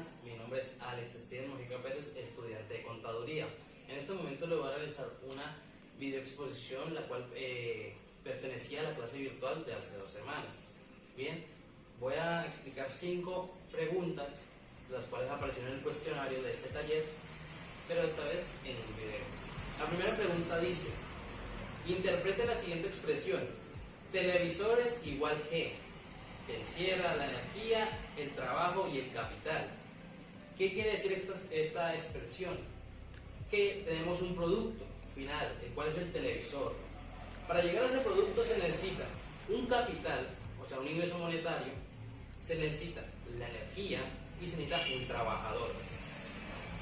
buenas, mi nombre es Alex Esteban Mojica Pérez, estudiante de Contaduría. En este momento le voy a realizar una videoexposición, la cual pertenecía a la clase virtual de hace 2 semanas. Bien, voy a explicar 5 preguntas, las cuales aparecieron en el cuestionario de este taller, pero esta vez en un video. La primera pregunta dice: interprete la siguiente expresión: televisores igual que te encierra la energía, el trabajo y el capital. ¿Qué quiere decir esta expresión? Que tenemos un producto final, el cual es el televisor. Para llegar a ese producto se necesita un capital, o sea, un ingreso monetario, se necesita la energía y se necesita un trabajador.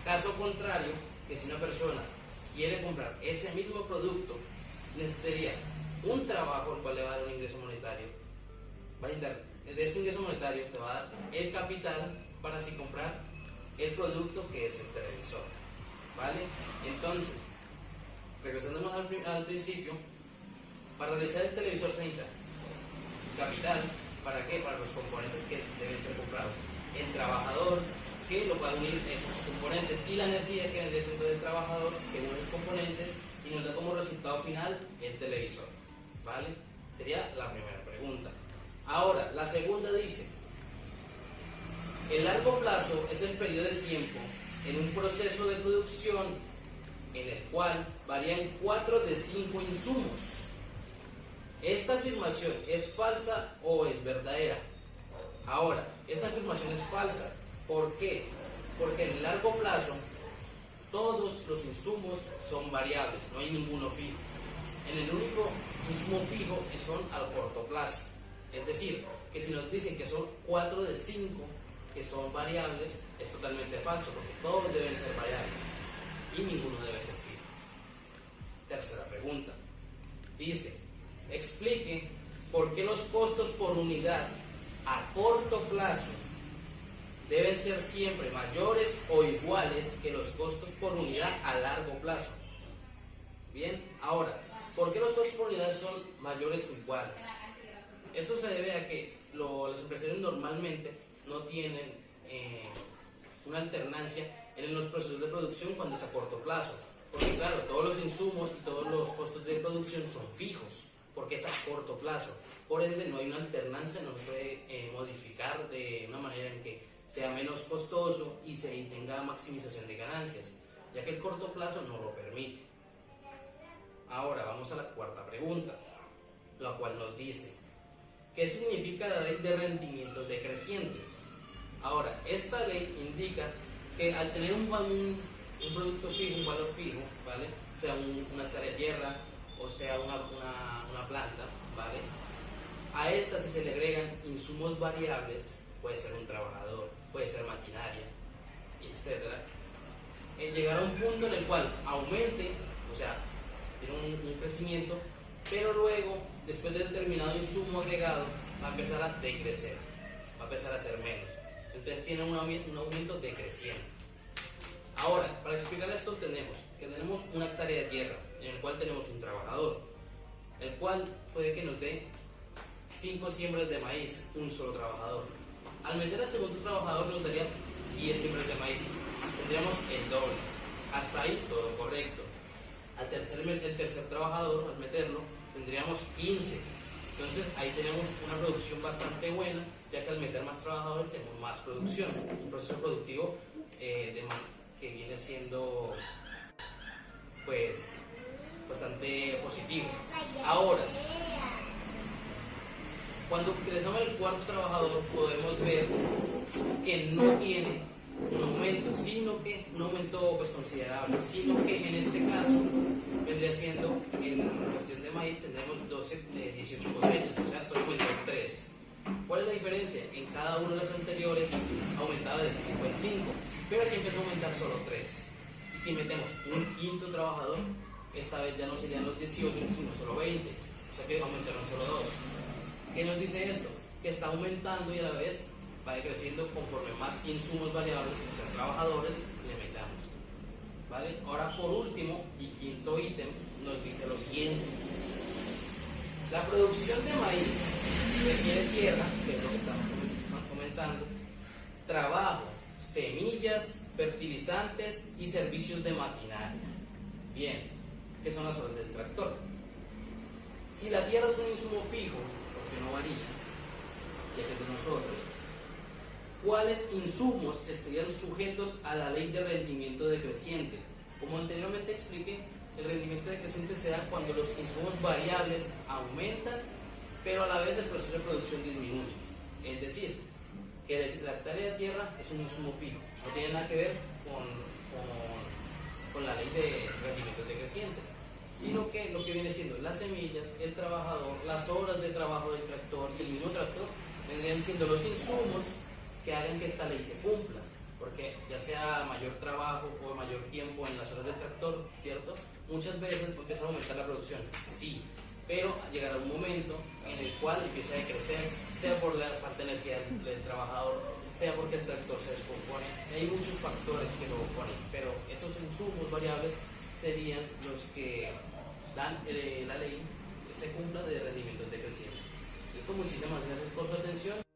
Caso contrario, que si una persona quiere comprar ese mismo producto, necesitaría un trabajo, el cual le va a dar un ingreso monetario. De ese ingreso monetario te va a dar el capital para así comprar el producto que es el televisor. ¿Vale? Entonces, regresándonos al principio, para realizar el televisor se necesita capital. ¿Para qué? Para los componentes que deben ser comprados. El trabajador, que lo va a unir esos componentes, y la energía que vendría siendo del trabajador, que une los componentes y nos da como resultado final el televisor. ¿Vale? Sería la primera pregunta. Ahora, la segunda dice: el largo plazo es el periodo de tiempo en un proceso de producción en el cual varían 4 de 5 insumos. ¿Esta afirmación es falsa o es verdadera? Ahora, esta afirmación es falsa. ¿Por qué? Porque en el largo plazo todos los insumos son variables, no hay ninguno fijo. En el único insumo fijo son al corto plazo. Es decir, que si nos dicen que son 4 de 5 que son variables, es totalmente falso, porque todos deben ser variables y ninguno debe ser fijo. Tercera pregunta. Dice: explique por qué los costos por unidad a corto plazo deben ser siempre mayores o iguales que los costos por unidad a largo plazo. Bien, ahora, ¿por qué los costos por unidad son mayores o iguales? Esto se debe a que las empresarios normalmente no tienen una alternancia en los procesos de producción cuando es a corto plazo. Porque claro, todos los insumos y todos los costos de producción son fijos, porque es a corto plazo. Por ende no hay una alternancia, no se puede modificar de una manera en que sea menos costoso y se tenga maximización de ganancias, ya que el corto plazo no lo permite. Ahora vamos a la cuarta pregunta, la cual nos dice: ¿qué significa la ley de rendimientos decrecientes? Ahora, esta ley indica que al tener un producto fijo, un valor fijo, ¿vale? Sea una hectárea de tierra o sea una planta, ¿vale? A esta, si se le agregan insumos variables, puede ser un trabajador, puede ser maquinaria, etc. Llegar a un punto en el cual aumente, o sea, tiene un crecimiento, pero luego, después de determinado insumo agregado, va a empezar a decrecer, va a empezar a ser menos. Entonces tiene un aumento decreciente. Ahora, para explicar esto tenemos una hectárea de tierra, en el cual tenemos un trabajador, el cual puede que nos dé 5 siembras de maíz, un solo trabajador. Al meter al segundo trabajador nos daría 10 siembras de maíz, tendríamos el doble. Hasta ahí todo correcto. El tercer trabajador, al meterlo, tendríamos 15. Entonces ahí tenemos una producción bastante buena, ya que al meter más trabajadores tenemos más producción, un proceso productivo que viene siendo pues bastante positivo. Ahora, cuando ingresamos al cuarto trabajador, podemos ver que no tiene un aumento, sino que un aumento pues considerable, sino que en este caso vendría siendo, en cuestión de maíz tendremos 18 cosechas, o sea, solo aumentó 3. ¿Cuál es la diferencia? En cada uno de los anteriores aumentaba de 5 en 5, pero aquí empezó a aumentar solo 3. Y si metemos un quinto trabajador, esta vez ya no serían los 18, sino solo 20, o sea que aumentaron solo 2. ¿Qué nos dice esto? Que está aumentando y a la vez va decreciendo conforme más insumos variables, o sea, trabajadores, le metamos. ¿Vale? Ahora, por último y quinto ítem, nos dice lo siguiente: la producción de maíz requiere tierra, que es lo que estamos comentando, trabajo, semillas, fertilizantes y servicios de maquinaria. Bien, ¿qué son las horas del tractor? Si la tierra es un insumo fijo, porque no varía, ya que de nosotros, ¿cuáles insumos estarían sujetos a la ley de rendimiento decreciente? Como anteriormente expliqué, el rendimiento decreciente se da cuando los insumos variables aumentan, pero a la vez el proceso de producción disminuye. Es decir, que la hectárea de tierra es un insumo fijo, no tiene nada que ver con la ley de rendimientos decrecientes, sino que lo que viene siendo las semillas, el trabajador, las horas de trabajo del tractor y el mismo tractor vendrían siendo los insumos que hagan que esta ley se cumpla, porque ya sea mayor trabajo o mayor tiempo en las horas del tractor, ¿cierto? Muchas veces empieza a aumentar la producción, sí, pero llegará un momento en el cual empieza a decrecer, sea por la falta de energía del trabajador, sea porque el tractor se descompone. Hay muchos factores que lo oponen, pero esos insumos variables serían los que dan la ley que se cumpla de rendimientos decrecientes. Esto, muchísimas gracias por su atención.